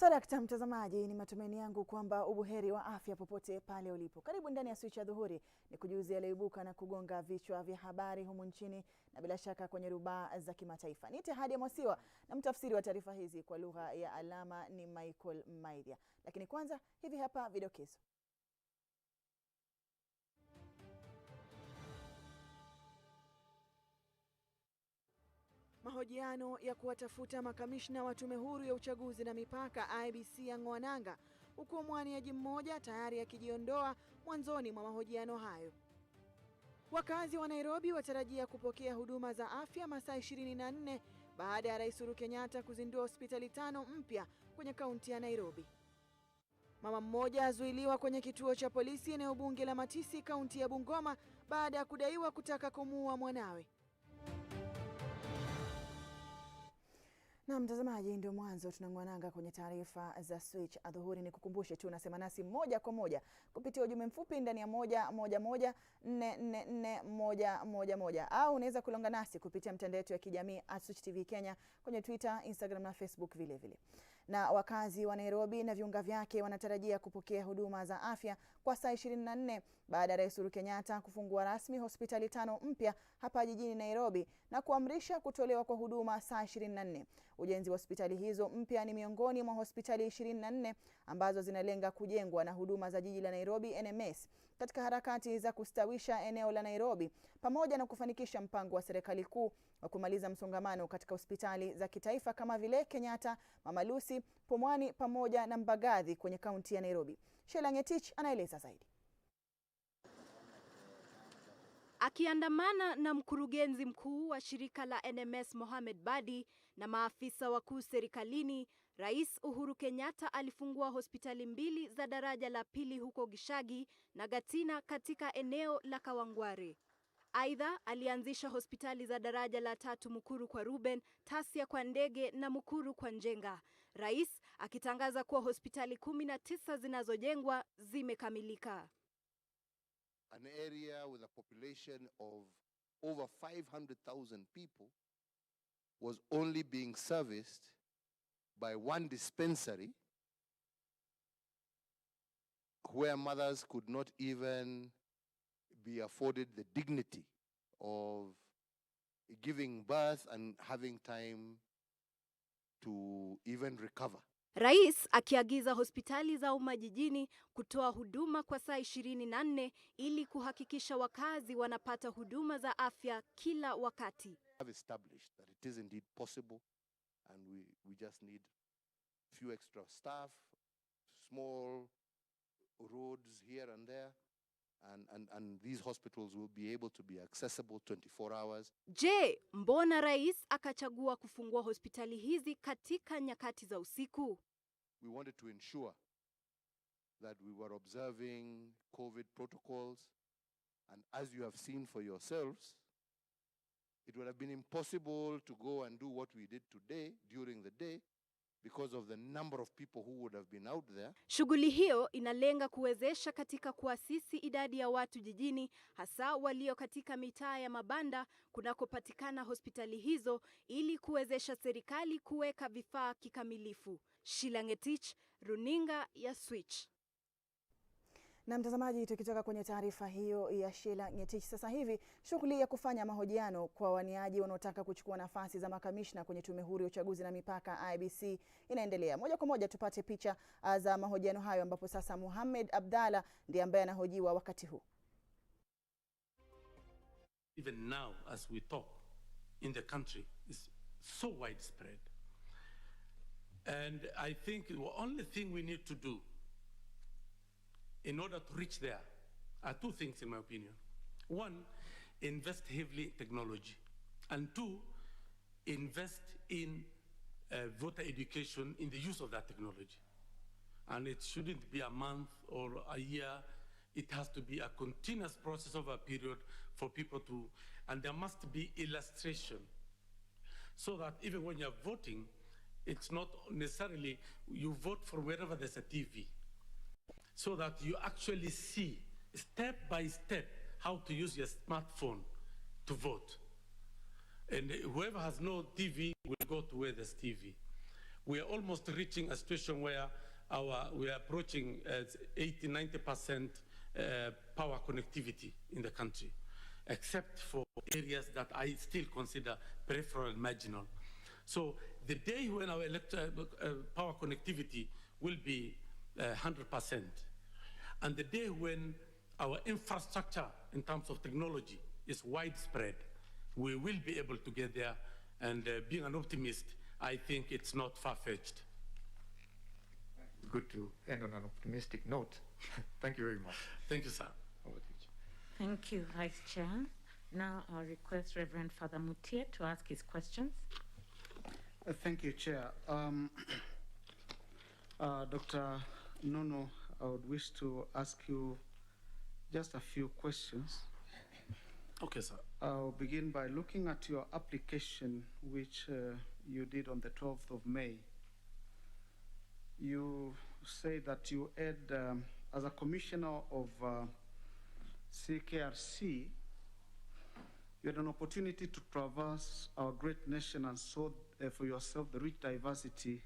Dakta mtazamaji, ni matumaini yangu kwamba ubuheri wa afya popote pale ulipo. Karibu ndani ya Switch Adhuhuri, ni kujuzi yaliyoibuka na kugonga vichwa vya habari humu nchini na bila shaka kwenye rubaa za kimataifa. Niite Hadi Mwasiwa na mtafsiri wa taarifa hizi kwa lugha ya alama ni Michael Maidhia. Lakini kwanza, hivi hapa vidokezo. Mahojiano ya kuwatafuta makamishna wa Tume Huru ya Uchaguzi na Mipaka IEBC yang'oa nanga, huku mwaniaji mmoja tayari akijiondoa mwanzoni mwa mahojiano hayo. Wakazi wa Nairobi watarajia kupokea huduma za afya masaa 24 baada ya Rais Uhuru Kenyatta kuzindua hospitali 5 mpya kwenye kaunti ya Nairobi. Mama mmoja azuiliwa kwenye kituo cha polisi eneo bunge la Matisi, kaunti ya Bungoma, baada ya kudaiwa kutaka kumuua mwanawe. Na mtazamaji, ndio mwanzo tunang'wananga kwenye taarifa za Switch Adhuhuri. Ni kukumbushe tu unasema nasi moja kwa moja kupitia ujumbe mfupi ndani ya 111444111 au unaweza kulonga nasi kupitia mtandao wetu ya kijamii @Switch TV Kenya kwenye Twitter, Instagram na Facebook vile vile. Na wakazi wa Nairobi na viunga vyake wanatarajia kupokea huduma za afya kwa saa 24 baada ya Rais Uhuru Kenyatta kufungua rasmi hospitali 5 mpya hapa jijini Nairobi na kuamrisha kutolewa kwa huduma saa 24. Ujenzi wa hospitali hizo mpya ni miongoni mwa hospitali 24 ambazo zinalenga kujengwa na huduma za jiji la Nairobi NMS katika harakati za kustawisha eneo la Nairobi pamoja na kufanikisha mpango wa serikali kuu wa kumaliza msongamano katika hospitali za kitaifa kama vile Kenyatta, Mama Lucy, Pumwani pamoja na Mbagathi kwenye kaunti ya Nairobi. Sheila Ngetich anaeleza zaidi. Akiandamana na mkurugenzi mkuu wa shirika la NMS Mohamed Badi na maafisa wakuu serikalini, Rais Uhuru Kenyatta alifungua hospitali 2 za daraja la pili huko Gishagi na Gatina katika eneo la Kawangware. Aidha, alianzisha hospitali za daraja la 3 Mukuru kwa Ruben, Tasia kwa Ndege na Mukuru kwa Njenga. Rais akitangaza kuwa hospitali 19 zinazojengwa zimekamilika. An area with a population of over 500,000 people was only being serviced by one dispensary where mothers could not even be afforded the dignity of giving birth and having time to even recover. Rais akiagiza hospitali za umma jijini kutoa huduma kwa saa 24 ili kuhakikisha wakazi wanapata huduma za afya kila wakati. Have established that it is indeed possible and we just need few extra staff, small roads here and there, and these hospitals will be able to be accessible 24 hours. Je, mbona rais akachagua kufungua hospitali hizi katika nyakati za usiku? We wanted to ensure that we were observing COVID protocols, and as you have seen for yourselves, it would have been impossible to go and do what we did today during the day because of the number of people who would have been out there. Shughuli hiyo inalenga kuwezesha katika kuasisi idadi ya watu jijini, hasa walio katika mitaa ya mabanda kunakopatikana hospitali hizo, ili kuwezesha serikali kuweka vifaa kikamilifu. Sheila Ngetich, runinga ya Switch. Na mtazamaji, tukitoka kwenye taarifa hiyo ya Sheila Ngetich, sasa hivi shughuli ya kufanya mahojiano kwa waniaji wanaotaka kuchukua nafasi za makamishna kwenye Tume Huru ya Uchaguzi na Mipaka IEBC inaendelea. Moja kwa moja tupate picha za mahojiano hayo ambapo sasa Mohamed Abdalla ndiye ambaye anahojiwa wakati huu. Even now as we talk in the country is so widespread. And I think the only thing we need to do in order to reach there are 2 things in my opinion. 1, invest heavily in technology. And 2, invest in voter education in the use of that technology. And it shouldn't be a month or a year. It has to be a continuous process over a period for people to, and there must be illustration so that even when you're voting, it's not necessarily you vote for wherever there's a TV, so that you actually see step by step how to use your smartphone to vote. And whoever has no TV will go to where there's TV. We are almost reaching a situation where we are approaching 80–90% power connectivity in the country, except for areas that I still consider peripheral and marginal. So the day when our power connectivity will be 100%, and the day when our infrastructure in terms of technology is widespread, we will be able to get there. And being an optimist, I think it's not far-fetched. Good to end on an optimistic note. Thank you very much. Thank you, sir. Over to you. Thank you, Vice Chair. Now I'll request Reverend Father Mutie to ask his questions. Thank you, Chair. Dr. Nono, I would wish to ask you just a few questions. Okay, sir. I'll begin by looking at your application, which you did on the 12th of May. You say that you had, as a commissioner of CKRC, you had an opportunity to traverse our great nation and saw for yourself the rich diversity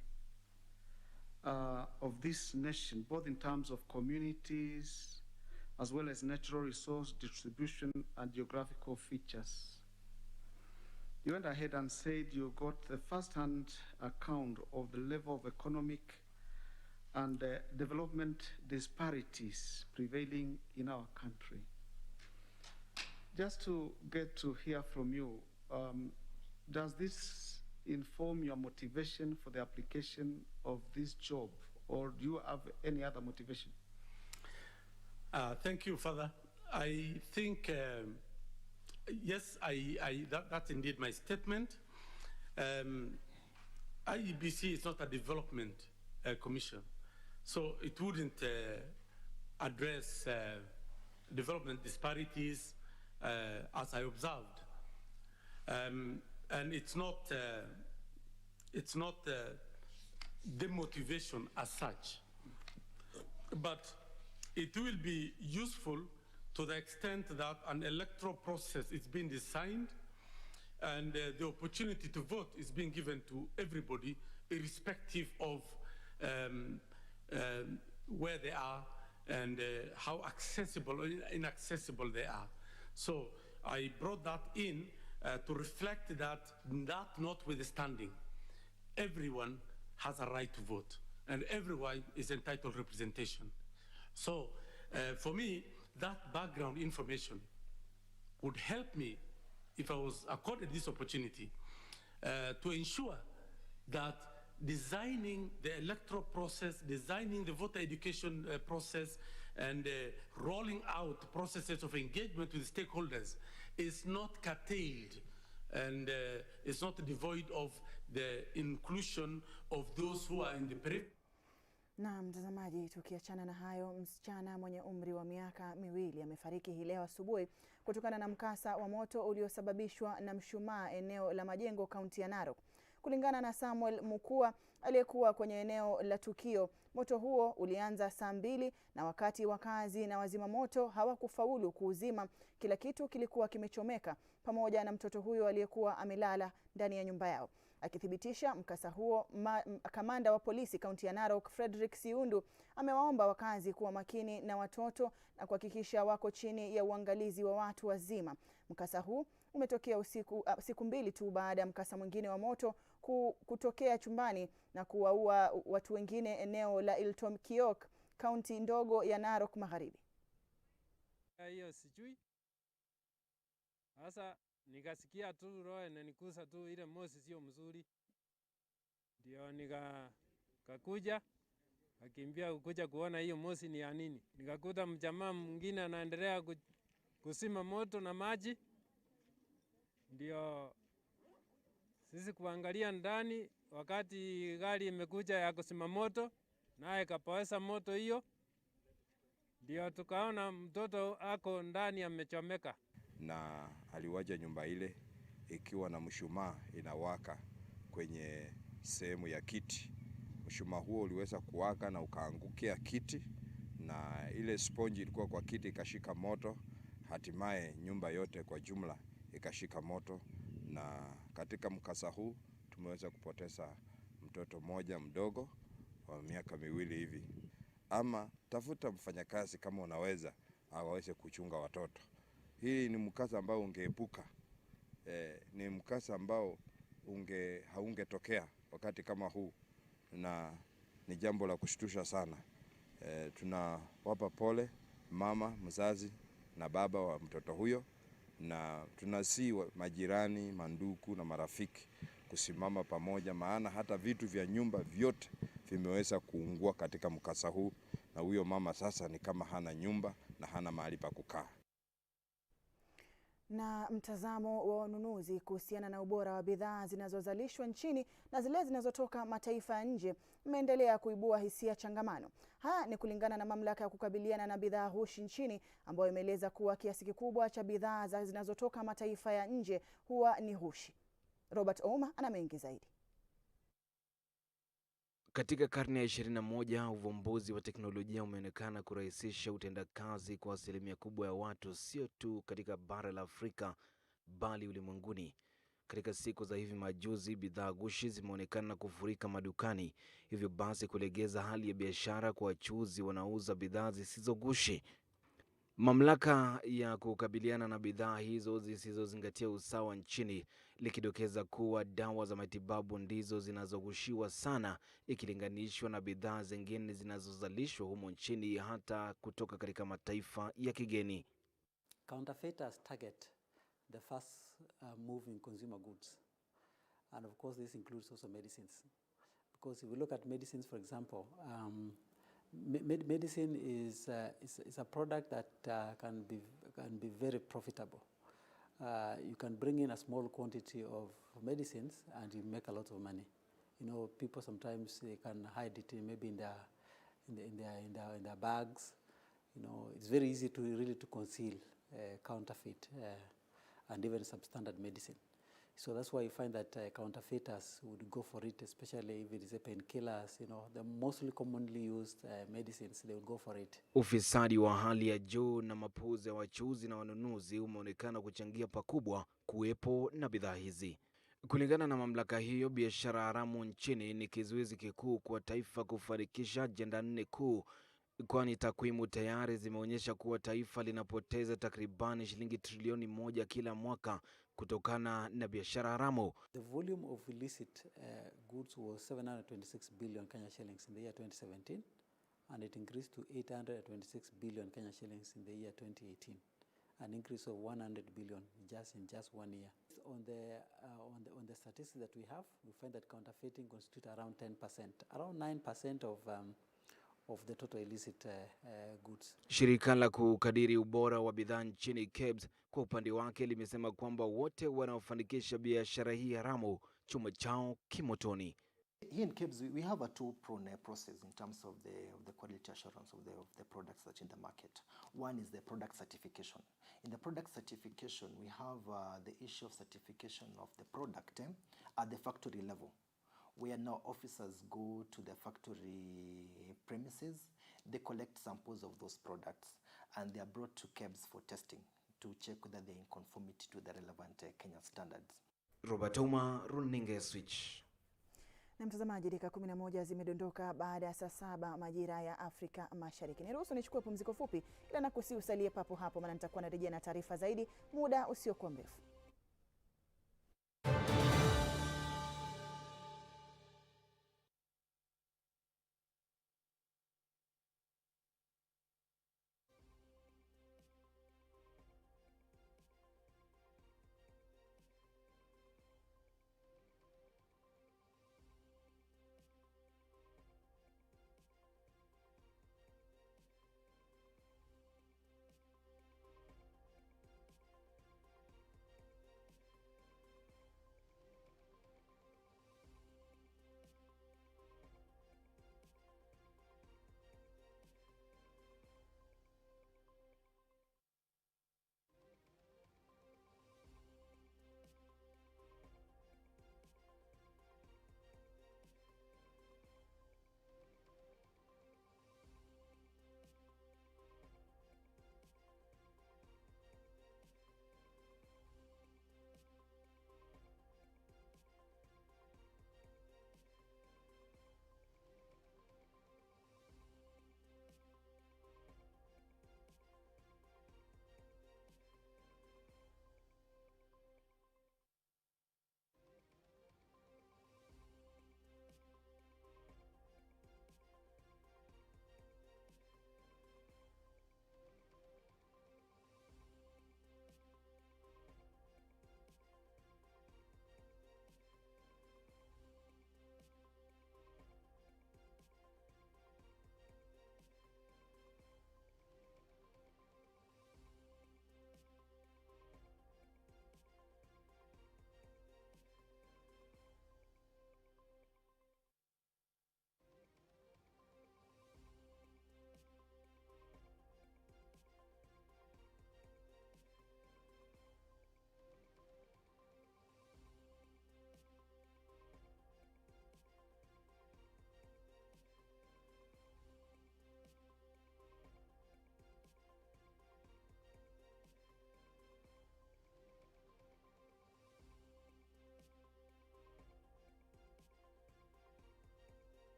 of this nation, both in terms of communities, as well as natural resource distribution and geographical features. You went ahead and said you got the first-hand account of the level of economic and development disparities prevailing in our country. Just to get to hear from you, does this inform your motivation for the application of this job, or do you have any other motivation? Thank you, Father. I think, yes, that's indeed my statement. IEBC is not a development commission, so it wouldn't address development disparities as I observed. And it's not the motivation as such, but it will be useful to the extent that an electoral process is being designed and the opportunity to vote is being given to everybody, irrespective of where they are and how accessible or inaccessible they are. So I brought that in to reflect that notwithstanding, everyone has a right to vote and everyone is entitled to representation. So for me, that background information would help me if I was accorded this opportunity to ensure that designing the electoral process, designing the voter education process, and rolling out processes of engagement with stakeholders is not curtailed and is not devoid of the inclusion of those who are in the periphery. Na mtazamaji, tukiachana na hayo, msichana mwenye umri wa miaka 2 amefariki hii leo asubuhi kutokana na mkasa wa moto uliosababishwa na mshumaa eneo la Majengo, kaunti ya Narok. Kulingana na Samuel Mukua aliyekuwa kwenye eneo la tukio, moto huo ulianza saa 2 na wakati wakazi na wazima moto hawakufaulu kuuzima, kila kitu kilikuwa kimechomeka pamoja na mtoto huyo aliyekuwa amelala ndani ya nyumba yao. Akithibitisha mkasa huo, kamanda wa polisi kaunti ya Narok Frederick Siundu amewaomba wakazi kuwa makini na watoto na kuhakikisha wako chini ya uangalizi wa watu wazima. Mkasa huu umetokea siku 2 tu baada ya mkasa mwingine wa moto kutokea chumbani na kuwaua watu wengine eneo la Iltom Kiok, kaunti ndogo ya Narok Magharibi. Hiyo sijui. Sasa nikasikia tu roho inanikusa tu, ile moshi sio mzuri. Ndio nikakuja akimbia kuja kuona hiyo moshi ni ya nini. Nikakuta mjamaa mwingine anaendelea kusima moto na maji. Ndio sisi kuangalia ndani, wakati gari imekuja ya kusima moto naye kapaweza moto hiyo, ndio tukaona mtoto ako ndani amechomeka. Na aliwaja nyumba ile ikiwa na mshumaa inawaka kwenye sehemu ya kiti. Mshumaa huo uliweza kuwaka na ukaangukia kiti, na ile sponji ilikuwa kwa kiti ikashika moto. Hatimaye nyumba yote kwa jumla ikashika moto, na katika mkasa huu tumeweza kupoteza mtoto. mtoto mmoja mdogo wa miaka 2 hivi, ama tafuta mfanyakazi kama unaweza aweze kuchunga watoto. Hii ni mkasa ambao ungeepuka, ni mkasa ambao haungetokea wakati kama huu, na ni jambo la kushtusha sana. Tunawapa pole mama mzazi na baba wa mtoto huyo, na tunasi majirani, mandugu na marafiki kusimama pamoja, maana hata vitu vya nyumba vyote vimeweza kuungua katika mkasa huu, na huyo mama sasa ni kama hana nyumba na hana mahali pa kukaa. Na mtazamo wa wanunuzi kuhusiana na ubora wa bidhaa zinazozalishwa nchini na zile zinazotoka mataifa ya nje umeendelea kuibua hisia changamano. Haya ni kulingana na mamlaka ya kukabiliana na bidhaa ghushi nchini, ambayo imeeleza kuwa kiasi kikubwa cha bidhaa zinazotoka mataifa ya nje huwa ni ghushi. Robert Ouma ana mengi zaidi. Katika karne ya 21, uvumbuzi wa teknolojia umeonekana kurahisisha utendakazi kwa asilimia kubwa ya watu, sio tu katika bara la Afrika bali ulimwenguni. Katika siku za hivi majuzi, bidhaa ghushi zimeonekana kufurika madukani, hivyo basi kulegeza hali ya biashara kwa wachuuzi wanaouza bidhaa zisizo ghushi. Mamlaka ya kukabiliana na bidhaa hizo zisizozingatia usawa nchini likidokeza kuwa dawa za matibabu ndizo zinazogushiwa sana ikilinganishwa na bidhaa zingine zinazozalishwa humo nchini hata kutoka katika mataifa ya kigeni. Counterfeiters target the fast moving consumer goods, and of course this includes also medicines, because if we look at medicines, for example, medicine is a product that can be very profitable. You can bring in a small quantity of medicines and you make a lot of money. You know, people sometimes they can hide it maybe in their bags. You know, it's very easy to really conceal counterfeit and even substandard medicine. So that's why you find that counterfeiters would go for it, especially if it is a painkillers, you know, the mostly commonly used medicines, they will go for it. Ufisadi wa hali ya juu na mapuuzi ya wachuuzi na wanunuzi umeonekana kuchangia pakubwa kuwepo na bidhaa hizi. Kulingana na mamlaka hiyo, biashara haramu nchini ni kizuizi kikuu kwa taifa kufanikisha ajenda 4 kuu, kwani takwimu tayari zimeonyesha kuwa taifa linapoteza takribani shilingi trilioni 1 kila mwaka kutokana na biashara haramu. The volume of illicit goods was 726 billion Kenya shillings in the year 2017, and it increased to 826 billion Kenya shillings in the year 2018, an increase of 100 billion in just 1 year. On the statistics that we have, we find that counterfeiting constitutes around 10%, around 9% of the total illicit goods. Shirika la kukadiri ubora wa bidhaa nchini KEBS kwa upande wake limesema kwamba wote wanaofanikisha biashara hii haramu chuma chao kimotoni. Here in KEBS, we have a two-pronged process in terms of the quality assurance of the products that in the market. One is the product certification. In the product certification, we have the issue of certification of the product at the factory level, where now officers go to the factory premises, they collect samples of those products, and they are brought to KEBS for testing to check whether they're in conformity to the relevant Kenyan standards. Robert Ouma, Runinga Switch. Na mtazamaji, dakika 11 zimedondoka baada ya saa 7 majira ya Afrika Mashariki. Niruhusu nichukue pumziko fupi, ila nakusi usalie papo hapo, maana nitakuwa narejea na taarifa zaidi muda usiokuwa mrefu.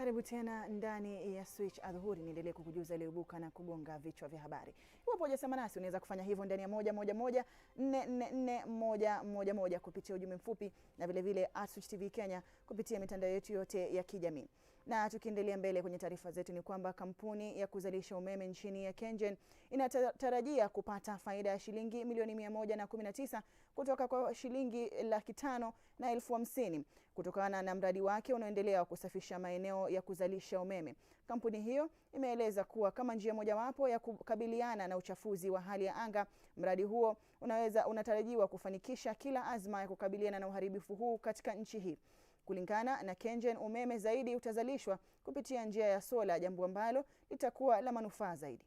Karibu tena ndani ya Switch Adhuhuri, niendelee kukujuza yaliyoibuka na kugonga vichwa vya habari. Iwapo hujasema nasi unaweza kufanya hivyo ndani ya 111444111 kupitia ujumbe mfupi na vile vile @Switch TV Kenya kupitia mitandao yetu yote ya kijamii. Na tukiendelea mbele kwenye taarifa zetu ni kwamba kampuni ya kuzalisha umeme nchini ya KenGen inatarajia kupata faida ya shilingi milioni 119 kutoka kwa shilingi 550,000 kutokana na mradi wake unaoendelea wa kusafisha maeneo ya kuzalisha umeme. Kampuni hiyo imeeleza kuwa kama njia mojawapo ya kukabiliana na uchafuzi wa hali ya anga, mradi huo unatarajiwa kufanikisha kila azma ya kukabiliana na uharibifu huu katika nchi hii. Kulingana na KenGen, umeme zaidi utazalishwa kupitia njia ya sola, jambo ambalo litakuwa la manufaa zaidi.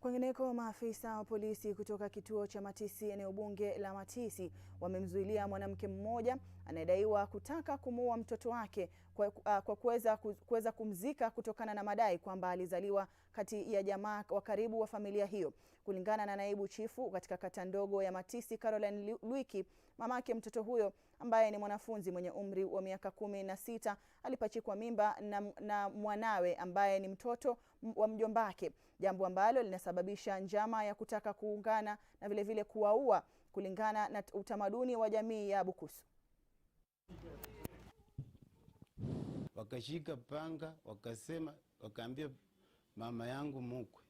Kwingineko, maafisa wa polisi kutoka kituo cha Matisi eneo bunge la Matisi wamemzuilia mwanamke mmoja anayedaiwa kutaka kumuua mtoto wake kwa kuweza kumzika kutokana na madai kwamba alizaliwa kati ya jamaa wa karibu wa familia hiyo. Kulingana na naibu chifu katika kata ndogo ya Matisi, Caroline Lwiki, mamake mtoto huyo ambaye ni mwanafunzi mwenye umri wa miaka 16 alipachikwa mimba na mwanawe ambaye ni mtoto wa mjombake, jambo ambalo linasababisha njama ya kutaka kuungana na vile vile kuwaua kulingana na utamaduni wa jamii ya Bukusu. Wakashika panga, wakaambia mama yangu mkwe,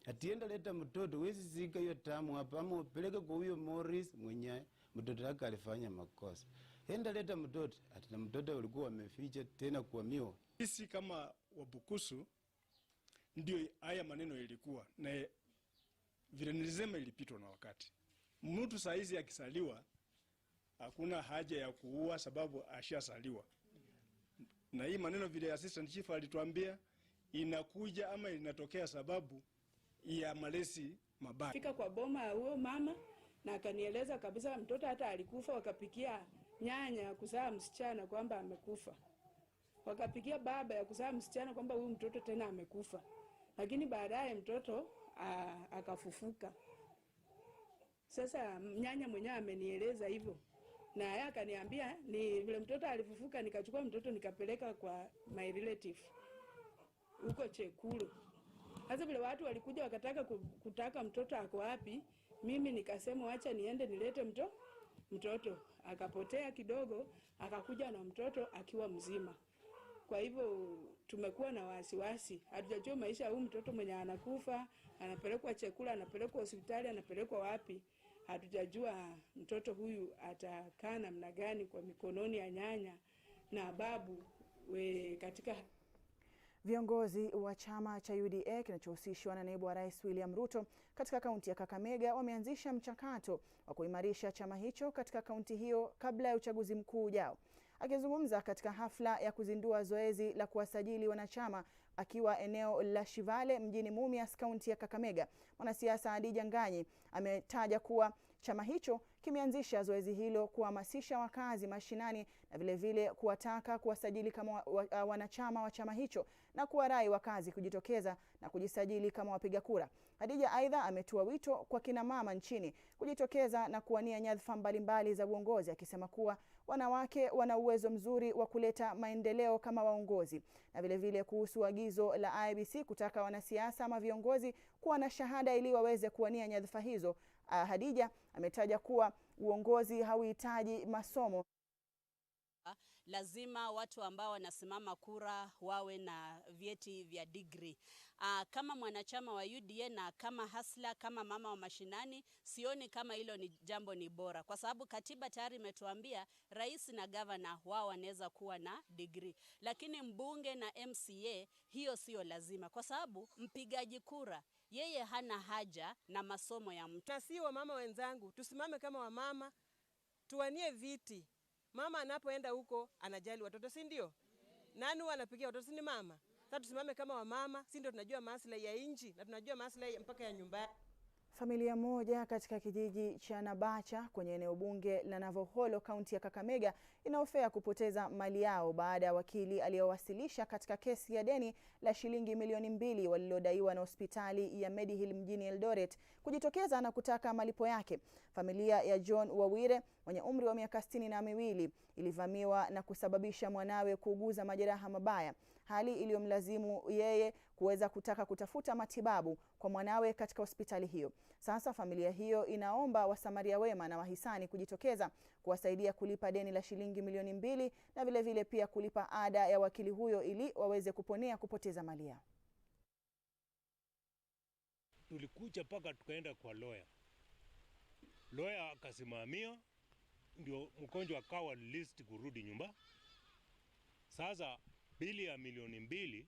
atienda leta mtoto, wezi zika hiyo tamu hapa ama upeleke kwa huyo Morris mwenye mtoto wake alifanya makosa. Enda leta mtoto, ati na mtoto walikuwa wameficha tena kwa mio. Sisi kama Wabukusu ndio haya maneno ilikuwa na vile nilisema ilipitwa na wakati. Mtu saizi akisaliwa hakuna haja ya kuua sababu ashasaliwa. Na hii maneno vile assistant chief alituambia inakuja ama inatokea sababu ya malezi mabaya. Fika kwa boma ya huyo mama na akanieleza kabisa mtoto hata alikufa, wakapikia nyanya ya kuzaa msichana kwamba amekufa. Wakapikia baba ya kuzaa msichana kwamba huyu mtoto tena amekufa. Lakini baadaye mtoto akafufuka. Sasa nyanya mwenyewe amenieleza hivyo. Na yeye akaniambia ni vile mtoto alifufuka, nikachukua mtoto nikapeleka kwa my relative huko Chekulu. Sasa vile watu walikuja kutaka mtoto ako wapi, mimi nikasema acha niende nilete mtoto. Akapotea kidogo, akakuja na mtoto akiwa mzima. Kwa hivyo tumekuwa na wasiwasi. Hatujajua maisha ya huyu mtoto mwenye anakufa, anapelekwa Chekula, anapelekwa hospitali, anapelekwa wapi. Hatujajua mtoto huyu atakaa namna gani kwa mikononi ya nyanya na babu katika. Viongozi wa chama cha UDA kinachohusishwa na naibu wa rais William Ruto katika kaunti ya Kakamega wameanzisha mchakato wa kuimarisha chama hicho katika kaunti hiyo kabla ya uchaguzi mkuu ujao. Akizungumza katika hafla ya kuzindua zoezi la kuwasajili wanachama akiwa eneo la Shivale mjini Mumias, kaunti ya Kakamega, mwanasiasa Adija Nganyi ametaja kuwa chama hicho kimeanzisha zoezi hilo kuhamasisha wakazi mashinani na vile vile kuwataka kuwasajili kama wanachama wa chama hicho na kuwarai wakazi kujitokeza na kujisajili kama wapiga kura. Adija aidha ametoa wito kwa kina mama nchini kujitokeza na kuwania nyadhifa mbalimbali za uongozi, akisema kuwa wanawake wana uwezo mzuri wa kuleta maendeleo kama waongozi. Na vile vile kuhusu agizo la IEBC kutaka wanasiasa ama viongozi kuwa na shahada ili waweze kuwania nyadhifa hizo, Hadija ametaja kuwa uongozi hauhitaji masomo. Lazima watu ambao wanasimama kura wawe na vyeti vya degree. Kama mwanachama wa UDA na kama hasla, kama mama wa mashinani, sioni kama hilo ni jambo ni bora. Kwa sababu katiba tayari imetuambia rais na governor wao wanaweza kuwa na degree. Lakini mbunge na MCA hiyo sio lazima. Kwa sababu mpigaji kura yeye hana haja na masomo ya mtu. Na si wa mama wenzangu, tusimame kama wamama, tuwanie viti. Mama anapoenda huko anajali watoto, si ndio? Nani anapigia watoto, si ni mama? Sasa tusimame kama wamama, si ndio tunajua maslahi ya nchi na tunajua maslahi mpaka ya nyumbani. Familia moja katika kijiji cha Nabacha kwenye eneo bunge la Navoholo, kaunti ya Kakamega, inahofia kupoteza mali yao baada ya wakili aliyowasilisha katika kesi ya deni la shilingi milioni 2 walilodaiwa na hospitali ya Medihill mjini Eldoret kujitokeza na kutaka malipo yake. Familia ya John Wawire mwenye umri wa miaka 62 ilivamiwa na kusababisha mwanawe kuuguza majeraha mabaya, hali iliyomlazimu yeye kuweza kutafuta matibabu kwa mwanawe katika hospitali hiyo. Sasa familia hiyo inaomba wasamaria wema na wahisani kujitokeza kuwasaidia kulipa deni la shilingi milioni 2 na vile vile pia kulipa ada ya wakili huyo ili waweze kuponea kupoteza mali yao. Tulikuja paka tukaenda kwa lawyer. Lawyer akasimamia ndio mgonjwa akawa list kurudi nyumba. Sasa bili ya milioni 2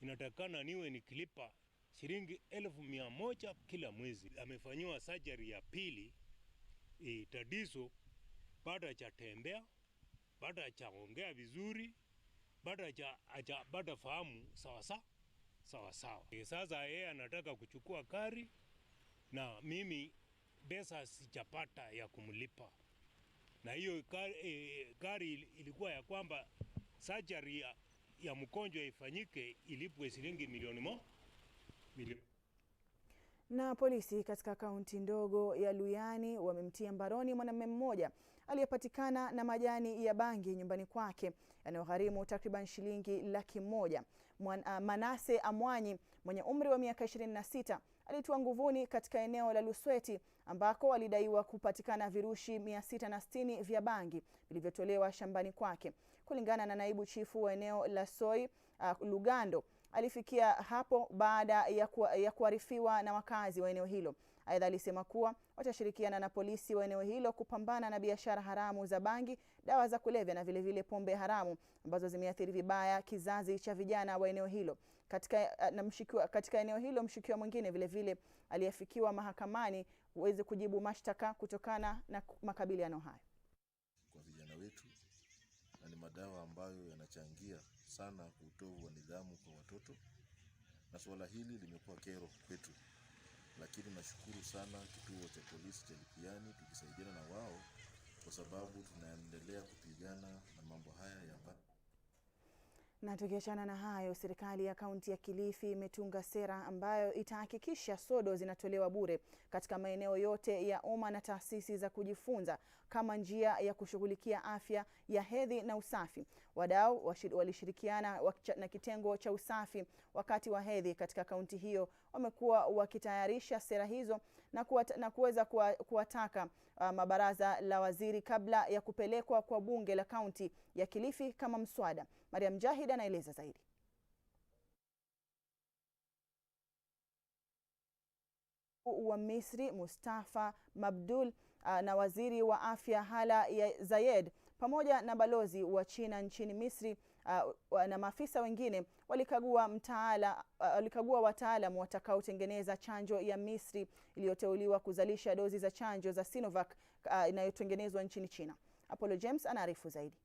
inatakana niwe nikilipa shilingi 1,100 kila mwezi. Amefanywa surgery ya pili, tatizo bado hajatembea, bado hajaongea vizuri, bado bado fahamu sawa. Sasa yeye anataka kuchukua gari na mimi pesa sijapata ya kumlipa. Na hiyo gari ilikuwa ya kwamba surgery ya mgonjwa ifanyike ilipwe shilingi milioni 1. Na polisi katika kaunti ndogo ya Luyani wamemtia mbaroni mwanamume mmoja aliyepatikana na majani ya bangi nyumbani kwake yanayogharimu takriban shilingi 100,000. Manase Amwanyi mwenye umri wa miaka 26 alitiwa nguvuni katika eneo la Lusweti ambako alidaiwa kupatikana virushi 660 vya bangi vilivyotolewa shambani kwake. Kulingana na naibu chifu wa eneo la Soi Lugando, alifikia hapo baada ya kuarifiwa na wakazi wa eneo hilo. Aidha alisema kuwa watashirikiana na polisi wa eneo hilo kupambana na biashara haramu za bangi, dawa za kulevya na vile vile pombe haramu ambazo zimeathiri vibaya kizazi cha vijana wa eneo hilo. Katika eneo hilo mshukiwa mwingine vile vile aliyefikiwa mahakamani uweze kujibu mashtaka kutokana na makabiliano hayo. Kwa vijana wetu na ni madawa ambayo yanachangia sana utovu wa nidhamu kwa watoto, na suala hili limekuwa kero kwetu, lakini nashukuru sana kituo cha polisi cha Lipiani tukisaidiana na wao kwa sababu tunaendelea kupigana na mambo haya ya bangi. Na tukiachana na hayo, serikali ya kaunti ya Kilifi imetunga sera ambayo itahakikisha sodo zinatolewa bure katika maeneo yote ya umma na taasisi za kujifunza kama njia ya kushughulikia afya ya hedhi na usafi. Wadau walishirikiana na kitengo cha usafi wakati wa hedhi katika kaunti hiyo wamekuwa wakitayarisha sera hizo na kuweza kuwataka mabaraza la waziri kabla ya kupelekwa kwa bunge la kaunti ya Kilifi kama mswada. Mariam Jahid anaeleza zaidi. Wa Misri Mustafa Mabdul na waziri wa afya Hala ya Zayed pamoja na balozi wa China nchini Misri na maafisa wengine walikagua wataalamu watakaotengeneza chanjo ya Misri iliyoteuliwa kuzalisha dozi za chanjo za Sinovac inayotengenezwa nchini China. Apollo James anaarifu zaidi.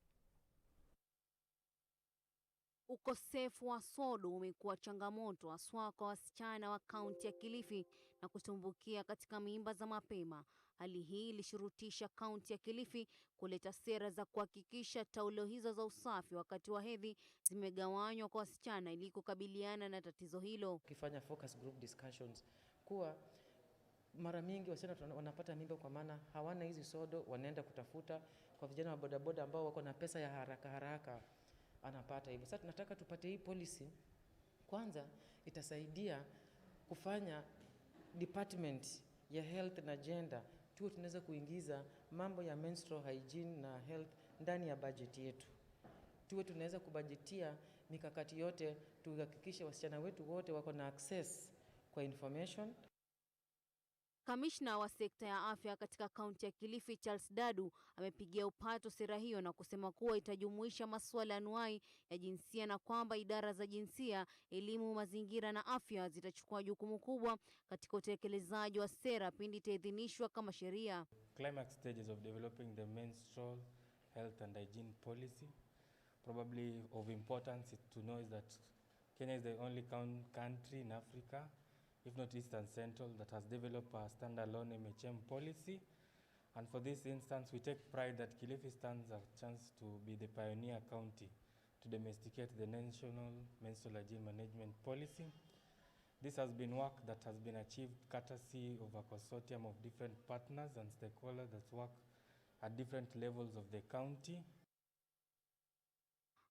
Ukosefu wa sodo umekuwa changamoto haswa kwa wasichana wa kaunti ya Kilifi na kutumbukia katika mimba za mapema. Hali hii ilishurutisha kaunti ya Kilifi kuleta sera za kuhakikisha taulo hizo za usafi wakati wa hedhi zimegawanywa kwa wasichana ili kukabiliana na tatizo hilo. Ukifanya focus group discussions kuwa mara mingi wasichana wanapata mimba kwa maana hawana hizi sodo, wanaenda kutafuta kwa vijana wa bodaboda ambao wako na pesa ya haraka anapata hivyo. Sasa tunataka tupate hii policy. Kwanza itasaidia kufanya department ya health na gender tuwe tunaweza kuingiza mambo ya menstrual hygiene na health ndani ya budget yetu. Tuwe tunaweza kubajetia mikakati yote tuhakikishe wasichana wetu wote wako na access kwa information. Kamishna wa sekta ya afya katika kaunti ya Kilifi Charles Dadu amepigia upato sera hiyo na kusema kuwa itajumuisha masuala anuai ya jinsia na kwamba idara za jinsia, elimu, mazingira na afya zitachukua jukumu kubwa katika utekelezaji wa sera pindi itaidhinishwa kama sheria. Climax stages of developing the menstrual health and hygiene policy. Probably of importance to know is that Kenya is the only country in Africa if not Eastern Central, that has developed a standalone MHM policy. And for this instance, we take pride that Kilifi stands a chance to be the pioneer county to domesticate the national menstrual hygiene management policy. This has been work that has been achieved courtesy of a consortium of different partners and stakeholders that work at different levels of the county.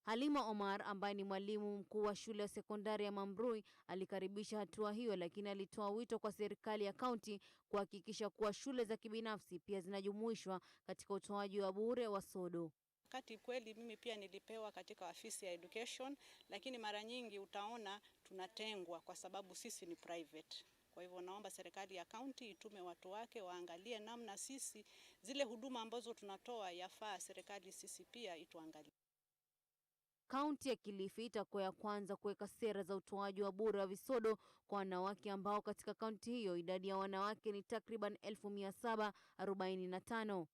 Halima Omar ambaye ni mwalimu mkuu wa shule ya sekondari ya Mambrui alikaribisha hatua hiyo, lakini alitoa wito kwa serikali ya kaunti kuhakikisha kuwa shule za kibinafsi pia zinajumuishwa katika utoaji wa bure wa sodo. Wakati kweli mimi pia nilipewa katika afisi ya education, lakini mara nyingi utaona tunatengwa kwa sababu sisi ni private. Kwa hivyo naomba serikali ya kaunti itume watu wake waangalie namna sisi zile huduma ambazo tunatoa yafaa serikali sisi pia ituangalie. Kaunti ya Kilifi itakuwa ya kwanza kuweka sera za utoaji wa bure wa visodo kwa wanawake ambao katika kaunti hiyo idadi ya wanawake ni takriban 1745.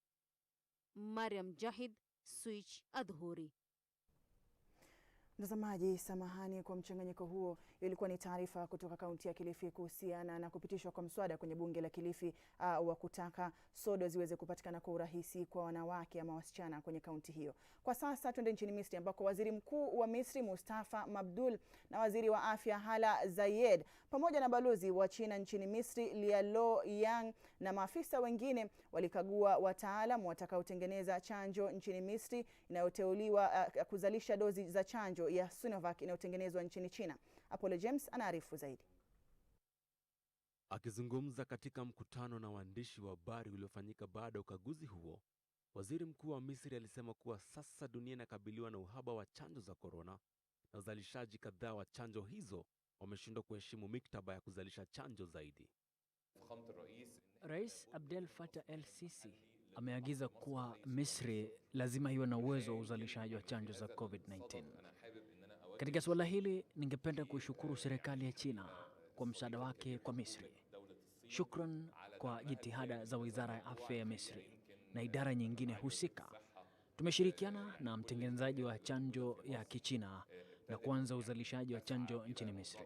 Mariam Jahid, Switch, Adhuhuri. Mtazamaji, samahani kwa mchanganyiko huo. Ilikuwa ni taarifa kutoka kaunti ya Kilifi kuhusiana na kupitishwa kwa mswada kwenye bunge la Kilifi wa kutaka sodo ziweze kupatikana kwa urahisi kwa wanawake ama wasichana kwenye kaunti hiyo. Kwa sasa twende nchini Misri ambako waziri mkuu wa Misri Mustafa Mabdul na waziri wa afya Hala Zayed pamoja na balozi wa China nchini Misri Lialo Yang na maafisa wengine walikagua wataalamu watakaotengeneza chanjo nchini Misri inayoteuliwa kuzalisha dozi za chanjo ya Sinovac inayotengenezwa nchini China. Apollo James anaarifu zaidi. Akizungumza katika mkutano na waandishi wa habari uliofanyika baada ya ukaguzi huo, waziri mkuu wa Misri alisema kuwa sasa dunia inakabiliwa na uhaba wa chanjo za korona na uzalishaji kadhaa wa chanjo hizo wameshindwa kuheshimu miktaba ya kuzalisha chanjo zaidi. Rais Abdel Fattah el-Sisi ameagiza kuwa Misri lazima iwe na uwezo wa uzalishaji wa chanjo za COVID-19. Katika suala hili, ningependa kuishukuru serikali ya China kwa msaada wake kwa Misri. Shukran kwa jitihada za Wizara ya Afya ya Misri na idara nyingine husika. Tumeshirikiana na mtengenezaji wa chanjo ya Kichina na kuanza uzalishaji wa chanjo nchini Misri.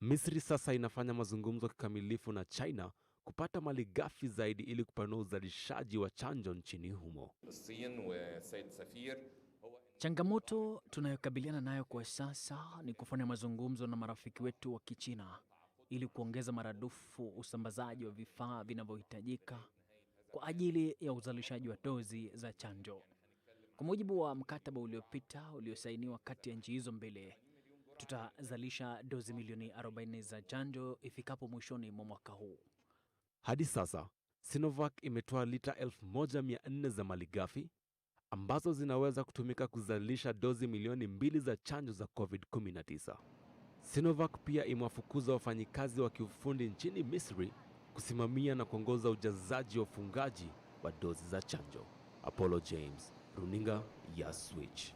Misri sasa inafanya mazungumzo kikamilifu na China kupata malighafi zaidi ili kupanua uzalishaji wa chanjo nchini humo. Changamoto tunayokabiliana nayo kwa sasa ni kufanya mazungumzo na marafiki wetu wa Kichina ili kuongeza maradufu usambazaji wa vifaa vinavyohitajika kwa ajili ya uzalishaji wa dozi za chanjo. Kwa mujibu wa mkataba uliopita uliosainiwa kati ya nchi hizo mbili, tutazalisha dozi milioni 40 za chanjo ifikapo mwishoni mwa mwaka huu. Hadi sasa, Sinovac imetoa lita 1400 za malighafi ambazo zinaweza kutumika kuzalisha dozi milioni 2 za chanjo za COVID-19. Sinovac pia imewafukuza wafanyikazi wa kiufundi nchini Misri kusimamia na kuongoza ujazaji wa ufungaji wa dozi za chanjo. Apollo James, runinga ya Switch.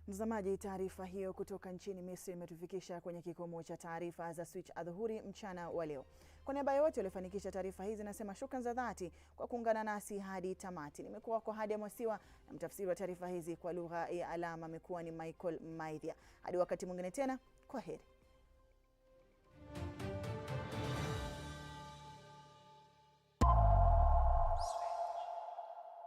Mtazamaji, taarifa hiyo kutoka nchini Misri imetufikisha kwenye kikomo cha taarifa za Switch Adhuhuri mchana wa leo. Kwa niaba ya wote waliofanikisha taarifa hizi, nasema shukrani za dhati kwa kuungana nasi hadi tamati. Nimekuwa kwa Hadi Mwasiwa na mtafsiri wa taarifa hizi kwa lugha ya alama amekuwa ni Michael Maidhia. Hadi wakati mwingine tena, kwa heri.